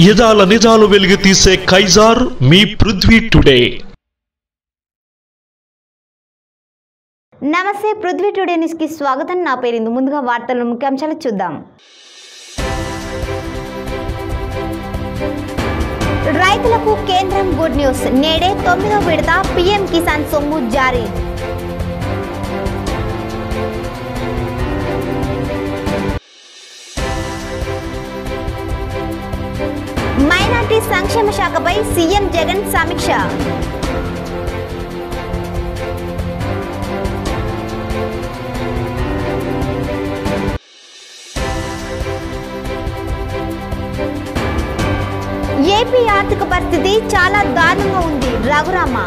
యదాల నిజాలు వెలుగు తీసే కైజార్ మీ పృథ్వీ టుడే. నమస్తే, పృథ్వీ టుడే న్యూస్ కి స్వాగతం. నా పేరు ఇందు. ముందుగా వార్తల ముఖ్యాంశాలు చూద్దాం. రైతులకు కేంద్రం గుడ్ న్యూస్. నేడే 9వ విడత పీఎం కిసాన్ సొమ్ము జారీ. మైనార్టీ సంక్షేమ శాఖపై సీఎం జగన్ సమీక్ష. ఏపీ ఆర్థిక పరిస్థితి చాలా దారుణంగా ఉంది. రఘురామ.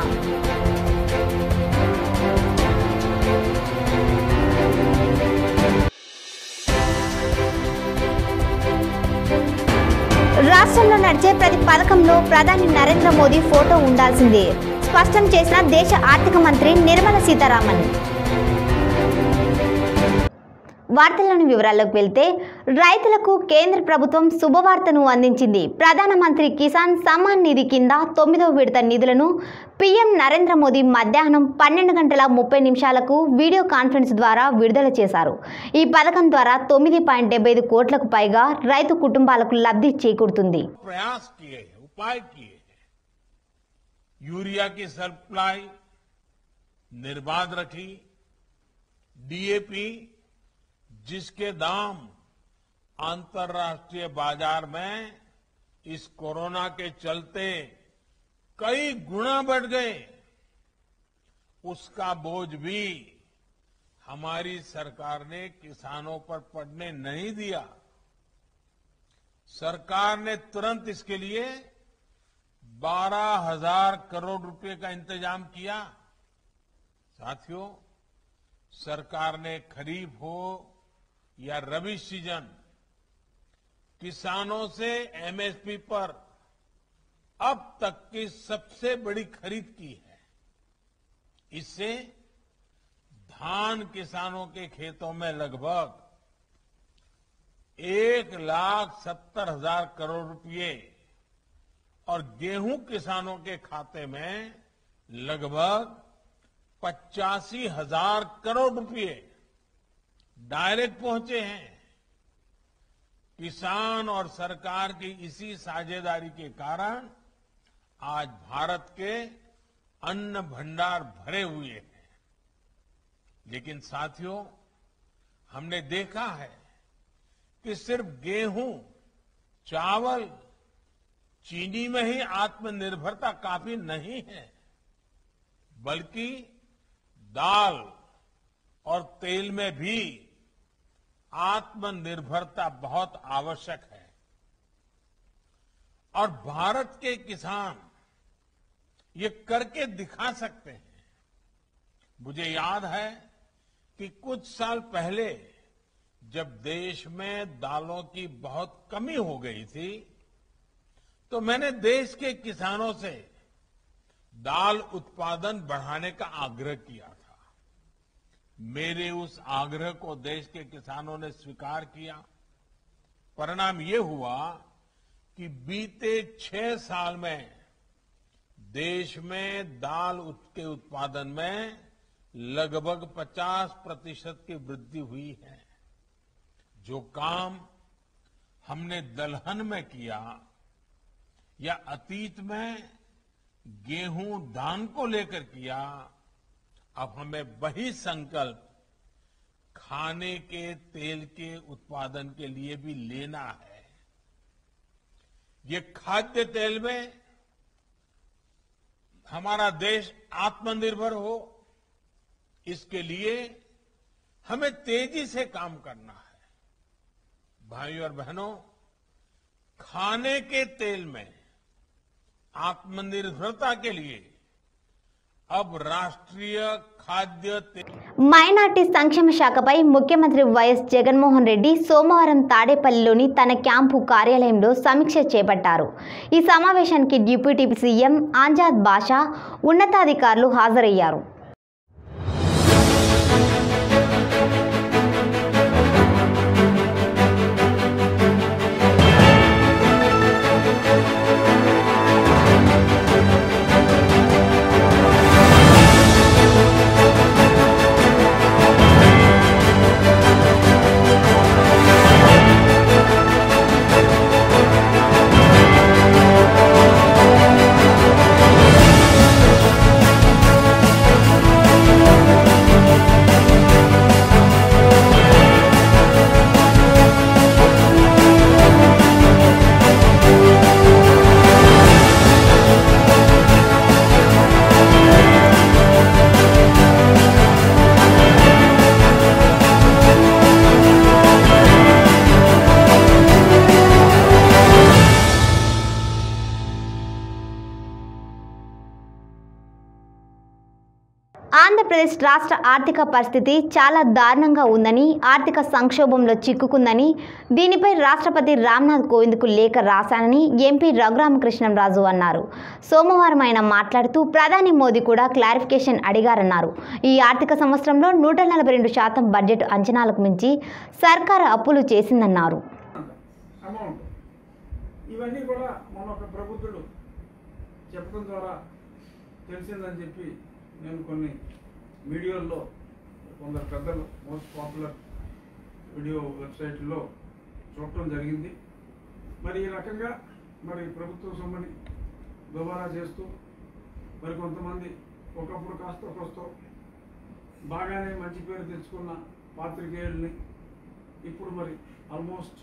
రాష్ట్రంలో నడిచే ప్రతి పథకంలో ప్రధాని నరేంద్ర మోదీ ఫోటో ఉండాల్సిందే స్పష్టం చేసిన దేశ ఆర్థిక మంత్రి నిర్మలా సీతారామన్. వార్తల్లోని వివరాల్లోకి వెళ్తే, రైతులకు కేంద్ర ప్రభుత్వం శుభవార్తను అందించింది. ప్రధానమంత్రి కిసాన్ సమ్మాన్ నిధి కింద 9వ విడత నిధులను పీఎం నరేంద్ర మోదీ మధ్యాహ్నం 12:30 వీడియో కాన్ఫరెన్స్ ద్వారా విడుదల చేశారు. ఈ పథకం ద్వారా 9.75 కోట్లకు పైగా రైతు కుటుంబాలకు లబ్ధి చేకూరుతుంది. यूरिया की सप्लाई निर्बाध रखी, डीएपी जिसके दाम अंतर्राष्ट्रीय बाजार में इस कोरोना के चलते कई गुना बढ़ गए, उसका बोझ भी हमारी सरकार ने किसानों पर पड़ने नहीं दिया। सरकार ने तुरंत इसके लिए 12,000 करोड़ रुपए का इंतजाम किया। साथियों, सरकार ने खरीफ हो या रबी सीजन किसानों से एमएसपी पर अब तक की सबसे बड़ी खरीद की है। इससे धान किसानों के खेतों में लगभग 1,70,000 करोड़ रुपए और गेहूं किसानों के खाते में लगभग 85,000 करोड़ रुपए डायरेक्ट पहुंचे हैं। किसान और सरकार की इसी साझेदारी के कारण आज भारत के अन्न भंडार भरे हुए हैं। लेकिन साथियों, हमने देखा है कि सिर्फ गेहूं, चावल, चीनी में ही आत्मनिर्भरता काफी नहीं है, बल्कि दाल और तेल में भी आत्मनिर्भरता बहुत आवश्यक है। और भारत के किसान ये करके दिखा सकते हैं। मुझे याद है कि कुछ साल पहले जब देश में दालों की बहुत कमी हो गई थी, तो मैंने देश के किसानों से दाल उत्पादन बढ़ाने का आग्रह किया था। मेरे उस आग्रह को देश के किसानों ने स्वीकार किया। परिणाम ये हुआ कि बीते 6 साल में देश में दाल के उत्पादन में लगभग 50% की वृद्धि हुई है। जो काम हमने दलहन में किया या अतीत में गेहूं धान को लेकर किया, अब हमें वही संकल्प खाने के तेल के उत्पादन के लिए भी लेना है। ये खाद्य तेल में हमारा देश आत्मनिर्भर हो, इसके लिए हमें तेजी से काम करना है। भाइयों और बहनों, खाने के तेल में आत्मनिर्भरता के लिए अब राष्ट्रीय खाद्य మైనార్టీ సంక్షేమ శాఖపై ముఖ్యమంత్రి వైఎస్ జగన్మోహన్ రెడ్డి సోమవారం తాడేపల్లిలోని తన క్యాంపు కార్యాలయంలో సమీక్ష చేపట్టారు. ఈ సమావేశానికి డిప్యూటీ సీఎం ఆంజాద్ బాషా ఉన్నతాధికారులు హాజరయ్యారు. ఆంధ్రప్రదేశ్ రాష్ట్ర ఆర్థిక పరిస్థితి చాలా దారుణంగా ఉందని, ఆర్థిక సంక్షోభంలో చిక్కుకుందని, దీనిపై రాష్ట్రపతి రామ్నాథ్ కోవింద్కు లేఖ రాశానని ఎంపీ రఘురామకృష్ణంరాజు అన్నారు. సోమవారం ఆయన మాట్లాడుతూ ప్రధాని మోదీ కూడా క్లారిఫికేషన్ అడిగారన్నారు. ఈ ఆర్థిక సంవత్సరంలో 142% బడ్జెట్ అంచనాలకు మించి సర్కారు అప్పులు చేసిందన్నారు. ఇవన్నీ కూడా మన ఒక ప్రబుద్ధుడు చెప్పడం ద్వారా తెలిసిందని చెప్పి నేను కొన్ని వీడియోల్లో కొందరు పెద్దలు మోస్ట్ పాపులర్ వీడియో వెబ్సైట్లో చూడటం జరిగింది. మరి ఈ రకంగా మరి ప్రభుత్వ సొమ్ముని దుబారా చేస్తూ మరి కొంతమంది ఒకప్పుడు కాస్త బాగానే మంచి పేరు తెచ్చుకున్న పాత్రికేయుల్ని ఇప్పుడు మరి ఆల్మోస్ట్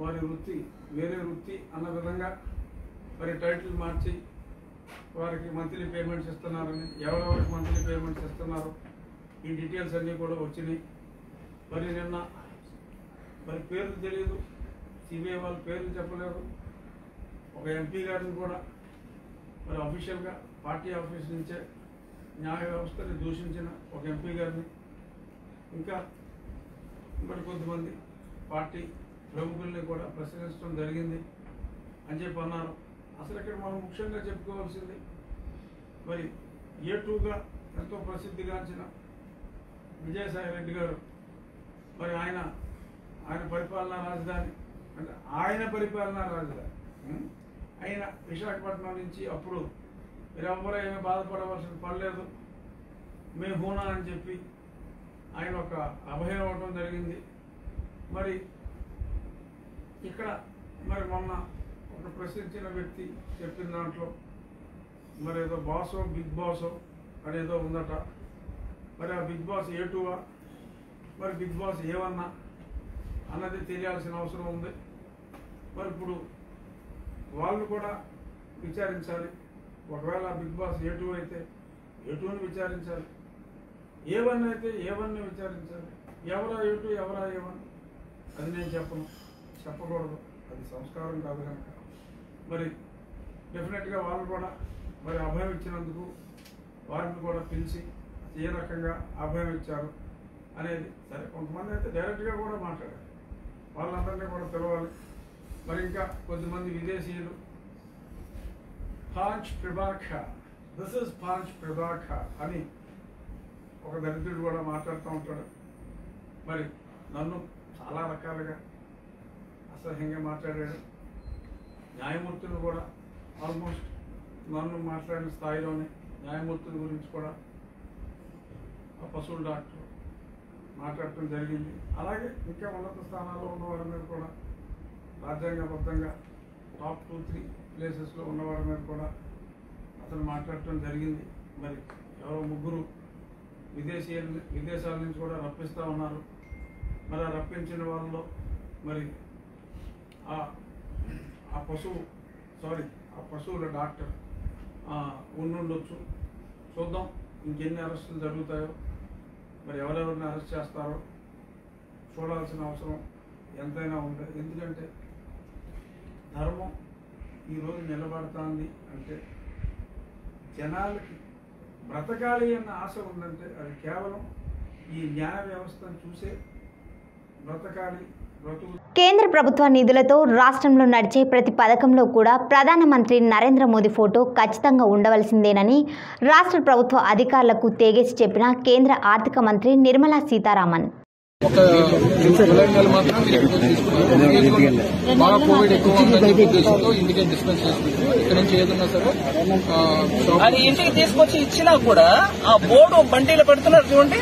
వారి వృత్తి వేరే వృత్తి అన్న విధంగా మరి టైటిల్ మార్చి వారికి మంత్లీ పేమెంట్స్ ఇస్తున్నారని, ఎవరెవరికి మంత్లీ పేమెంట్స్ ఇస్తున్నారో ఈ డీటెయిల్స్ అన్నీ కూడా వచ్చినాయి. మరి నిన్న మరి పేర్లు తెలియదు, సిబిఐ వాళ్ళ పేర్లు చెప్పలేదు. ఒక ఎంపీ గారిని కూడా మరి అఫీషియల్గా పార్టీ ఆఫీస్ నుంచే న్యాయ వ్యవస్థని దూషించిన ఒక ఎంపీ గారిని, ఇంకా మరి కొంతమంది పార్టీ ప్రముఖుల్ని కూడా ప్రశ్నించడం జరిగింది అని చెప్పి అన్నారు. అసలు ఇక్కడ మనం ముఖ్యంగా చెప్పుకోవాల్సింది మరి A2గా ఎంతో ప్రసిద్ధిగాంచిన విజయసాయి రెడ్డి గారు, మరి ఆయన పరిపాలనా రాజధాని అంటే ఆయన పరిపాలనా రాజధాని ఆయన విశాఖపట్నం నుంచి అప్పుడు మీరెవ్వరూ ఏమీ బాధపడవలసిన పడలేదు, మేము హూనా అని చెప్పి ఆయన ఒక అభయం ఇవ్వడం జరిగింది. మరి ఇక్కడ మరి మొన్న ఒక ప్రశ్నించిన వ్యక్తి చెప్పిన దాంట్లో మరి ఏదో బాసో బిగ్ బాసో అనేదో ఉందట. మరి ఆ బిగ్ బాస్ A2వా మరి బిగ్ బాస్ A1 అన్నది తెలియాల్సిన అవసరం ఉంది. మరి ఇప్పుడు వాళ్ళు కూడా విచారించాలి. ఒకవేళ బిగ్ బాస్ A2 అయితే A2ని విచారించాలి, A1 అయితే A1ని విచారించాలి. ఎవరా A2 ఎవరా A1 అది నేను చెప్పకూడదు, అది సంస్కారం కాదు కనుక మరి డెఫినెట్గా వాళ్ళు కూడా మరి అభయం ఇచ్చినందుకు వారిని కూడా పిలిచి ఏ రకంగా అభయం ఇచ్చారు అనేది సరే. కొంతమంది అయితే డైరెక్ట్గా కూడా మాట్లాడారు, వాళ్ళందరినీ కూడా పిలవాలి. మరి ఇంకా కొద్దిమంది విదేశీయులు పాంచ్ ప్రభాఖా, దిస్ ఇస్ పాంచ్ ప్రభాఖా అని ఒక దరిద్రుడు కూడా మాట్లాడుతూ ఉంటాడు. మరి నన్ను చాలా రకాలుగా అసహ్యంగా మాట్లాడాడు. న్యాయమూర్తులు కూడా ఆల్మోస్ట్ నన్ను మాట్లాడిన స్థాయిలోనే న్యాయమూర్తుల గురించి కూడా ఆ పశువుల డాక్టర్ మాట్లాడటం జరిగింది. అలాగే ఇంకా ఉన్నత స్థానాల్లో ఉన్నవారి మీద కూడా రాజ్యాంగబద్ధంగా టాప్ 2-3 ప్లేసెస్లో ఉన్నవారి మీద కూడా అతను మాట్లాడటం జరిగింది. మరి ఎవరో ముగ్గురు విదేశాల నుంచి కూడా రప్పిస్తూ ఉన్నారు. మరి ఆ రప్పించిన వాళ్ళలో మరి ఆ పశువుల డాక్టర్ ఉండుండొచ్చు. చూద్దాం ఇంకెన్ని అరెస్టులు జరుగుతాయో, మరి ఎవరెవరిని అరెస్ట్ చేస్తారో చూడాల్సిన అవసరం ఎంతైనా ఉంది. ఎందుకంటే ధర్మం ఈరోజు నిలబడుతుంది అంటే జనాలకి బ్రతకాలి అన్న ఆశ ఉందంటే అది కేవలం ఈ న్యాయ వ్యవస్థను చూసే బ్రతకాలి. కేంద్ర ప్రభుత్వ నిధులతో రాష్ట్రంలో నడిచే ప్రతి పథకంలో కూడా ప్రధానమంత్రి నరేంద్ర మోదీ ఫోటో ఖచ్చితంగా ఉండవలసిందేనని రాష్ట్ర ప్రభుత్వ అధికారులకు తెగేసి చెప్పిన కేంద్ర ఆర్థిక మంత్రి నిర్మలా సీతారామన్. బాగా కోవిడ్ ఎక్కువ ఉందని ఉద్దేశంతో ఇంటికి డిస్పెన్స్ చేసుకుంటాం. ఇక్కడ నుంచి ఏదన్నా సరే అది ఇంటికి తీసుకొచ్చి ఇచ్చినా కూడా ఆ బోర్డు బండిలో పెడుతున్నారు చూడండి,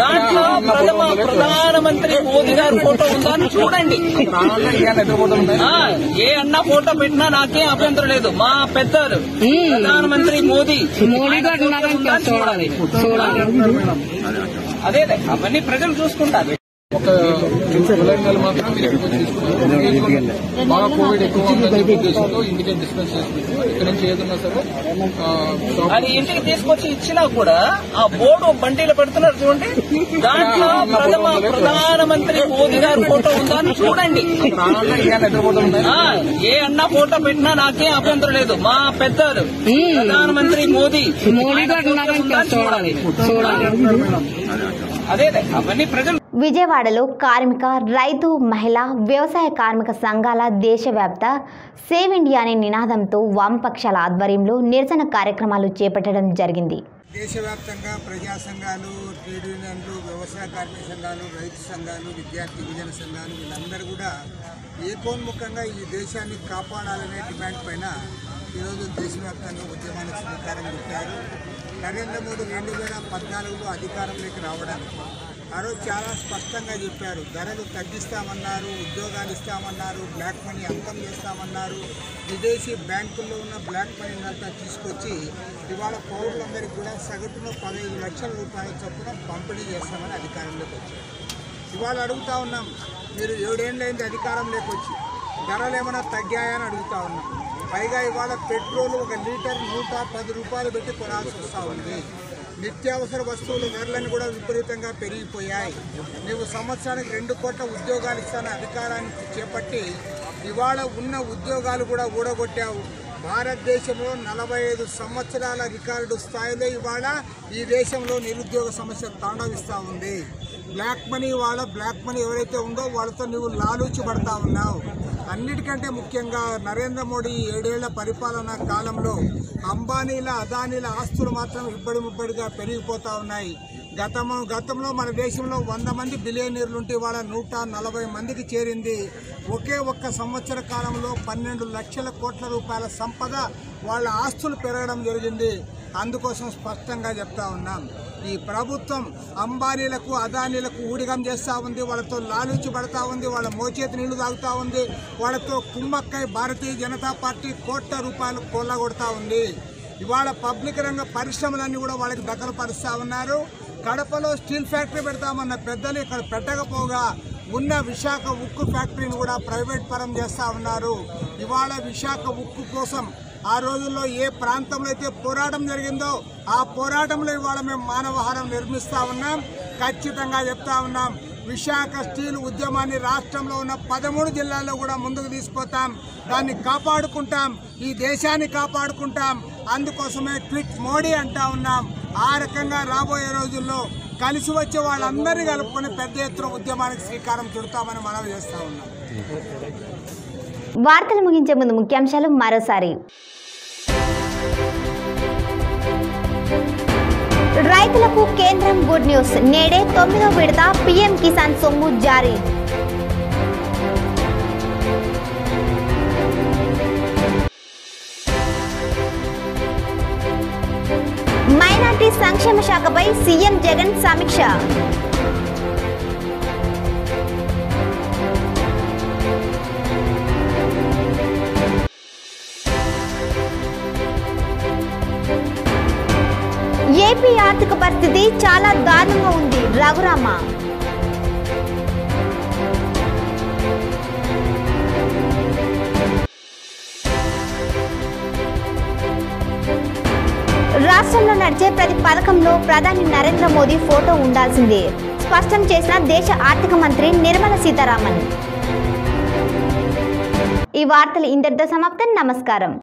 దాంట్లో ప్రధానమంత్రి మోదీ గారి ఫోటో ఉందా అని చూడండి. ఏ అన్న ఫోటో పెట్టినా నాకేం అభ్యంతరం లేదు. మా పెద్దలు ప్రధానమంత్రి మోదీ గారు చూడాలి. అదే అవన్నీ ప్రజలు చూసుకుంటారు. ఒక తెలంగాణ మాత్రం మీరు ఎక్కువ తీసుకున్నారు. బాగా కోవిడ్ ఎక్కువ ఉందని ఉద్దేశంతో ఇంటికే డిస్పెన్స్ చేసుకుంటూ ఇక్కడ నుంచి ఏదన్నా సరే అది ఇంటికి తీసుకొచ్చి ఇచ్చినా కూడా ఆ బోర్డు బండిలో పెడుతున్నారు చూడండి. దాంట్లో ప్రధానమంత్రి మోదీ గారి ఫోటో ఉందా అని చూడండి. ఏ అన్న ఫోటో పెట్టినా నాకేం అభ్యంతరం లేదు. మా పెద్దలు ప్రధానమంత్రి మోదీ చూడాలి. అదే అవన్నీ ప్రజలు. విజయవాడలో కార్మిక, రైతు, మహిళా, వ్యవసాయ కార్మిక సంఘాల దేశవ్యాప్త సేవ్ ఇండియా అనే నినాదంతో వామపక్షాల ఆధ్వర్యంలో నిరసన కార్యక్రమాలు చేపట్టడం జరిగింది. దేశవ్యాప్తంగా ప్రజా సంఘాలు, ట్రేడ్ యూనియన్లు, వ్యవసాయ కార్మిక సంఘాలు, రైతు సంఘాలు, విద్యార్థి యువజన సంఘాలు వీళ్ళందరూ కూడా ఏకోన్ముఖంగా ఈ దేశాన్ని కాపాడాలనే డిమాండ్ పైన ఈరోజు దేశవ్యాప్తంగా ఉద్యమానికి శ్రీకారం చుట్టారు. నరేంద్ర మోడీ 2014లో అధికారంలోకి రావడానికి ఆ రోజు చాలా స్పష్టంగా చెప్పారు. ధరలు తగ్గిస్తామన్నారు, ఉద్యోగాలు ఇస్తామన్నారు, బ్లాక్ మనీ అంతం చేస్తామన్నారు. విదేశీ బ్యాంకుల్లో ఉన్న బ్లాక్ మనీని అంతా తీసుకొచ్చి ఇవాళ పౌరులందరికీ కూడా సగటున 15 లక్షల రూపాయల చొప్పున పంపిణీ చేస్తామని అధికారంలోకి వచ్చారు. ఇవాళ అడుగుతా ఉన్నాం, మీరు 7 ఏళ్ళైంది అధికారంలోకి వచ్చి ధరలు ఏమైనా తగ్గాయని అడుగుతా ఉన్నాం. పైగా ఇవాళ పెట్రోల్ 1 లీటర్ 110 రూపాయలు పెట్టి కొనాల్సి వస్తూ ఉంది. నిత్యావసర వస్తువుల ధరలను కూడా విపరీతంగా పెరిగిపోయాయి. నీవు సంవత్సరానికి 2 కోట్ల ఉద్యోగాలు ఇస్తానని అధికారాన్ని చేపట్టి ఇవాళ ఉన్న ఉద్యోగాలు కూడా ఊడగొట్టావు. భారతదేశంలో 45 సంవత్సరాల రికార్డు స్థాయిలో ఇవాళ ఈ దేశంలో నిరుద్యోగ సమస్య తాండవిస్తూ ఉంది. బ్లాక్ మనీ ఎవరైతే ఉందో వాళ్ళతో నువ్వు లాలూచి పడతా ఉన్నావు. అన్నిటికంటే ముఖ్యంగా నరేంద్ర మోడీ 7 ఏళ్ల పరిపాలనా కాలంలో అంబానీల, అదానీల ఆస్తులు మాత్రం ఇబ్బడిముబ్బడిగా పెరిగిపోతూ ఉన్నాయి. గతంలో మన దేశంలో 100 మంది బిలియనీర్లుంటే ఇవాళ 140 మందికి చేరింది. ఒక్క సంవత్సర కాలంలో 12 లక్షల కోట్ల రూపాయల సంపద వాళ్ళ ఆస్తులు పెరగడం జరిగింది. అందుకోసం స్పష్టంగా చెప్తా ఉన్నాం, ఈ ప్రభుత్వం అంబానీలకు, అదానీలకు ఊడిగం చేస్తూ ఉంది. వాళ్ళతో లాలూచి పడతా ఉంది. వాళ్ళ మోచేతి నీళ్లు తాగుతూ ఉంది. వాళ్ళతో కుమ్మక్కై భారతీయ జనతా పార్టీ కోట్ల రూపాయలు కొల్లగొడతా ఉంది. ఇవాళ పబ్లిక్ రంగ పరిశ్రమలన్నీ కూడా వాళ్ళకి దగ్గర పరుస్తూ ఉన్నారు. కడపలో స్టీల్ ఫ్యాక్టరీ పెడతామన్న పెద్దలు ఇక్కడ పెట్టకపోగా ఉన్న విశాఖ ఉక్కు ఫ్యాక్టరీని కూడా ప్రైవేట్ పరం చేస్తూ ఉన్నారు. ఇవాళ విశాఖ ఉక్కు కోసం ఆ రోజుల్లో ఏ ప్రాంతంలో అయితే పోరాటం జరిగిందో ఆ పోరాటంలో ఇవాళ మేము మానవహారం నిర్మిస్తూ ఉన్నాం. ఖచ్చితంగా చెప్తా ఉన్నాం, విశాఖ స్టీల్ ఉద్యమాన్ని రాష్ట్రంలో ఉన్న 13 జిల్లాల్లో కూడా ముందుకు తీసుకుపోతాం. దాన్ని కాపాడుకుంటాం, ఈ దేశాన్ని కాపాడుకుంటాం. అందుకోసమే క్విట్ మోడీ అంటా ఉన్నాం. ఆ రకంగా రాబోయే రోజుల్లో కలిసి వచ్చే వాళ్ళందరినీ కలుపుకొని పెద్ద ఎత్తున ఉద్యమానికి శ్రీకారం చుడతామని మనవి చేస్తా ఉన్నాం. వార్తలు ముగించే ముందు ముఖ్యాంశాలు మరోసారి. రైతులకు కేంద్రం గుడ్ న్యూస్. నేడే 9వ విడత పీఎం కిసాన్ సొమ్ము జారీ. మైనార్టీ సంక్షేమ శాఖపై సీఎం జగన్ సమీక్ష. ఏపీ ఆర్థిక పరిస్థితి చాలా దారుణంగా ఉంది. రఘురామ. రాష్ట్రంలో నడిచే ప్రతి పథకంలో ప్రధాని నరేంద్ర మోదీ ఫోటో ఉండాల్సిందే స్పష్టం చేసిన దేశ ఆర్థిక మంత్రి నిర్మలా సీతారామన్. ఈ వార్తలు ఇంతటితో సమాప్తం. నమస్కారం.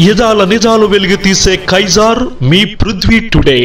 యదాల నిజాలు వెలుగు తీసే కైజార్ మీ పృథ్వీ టుడే.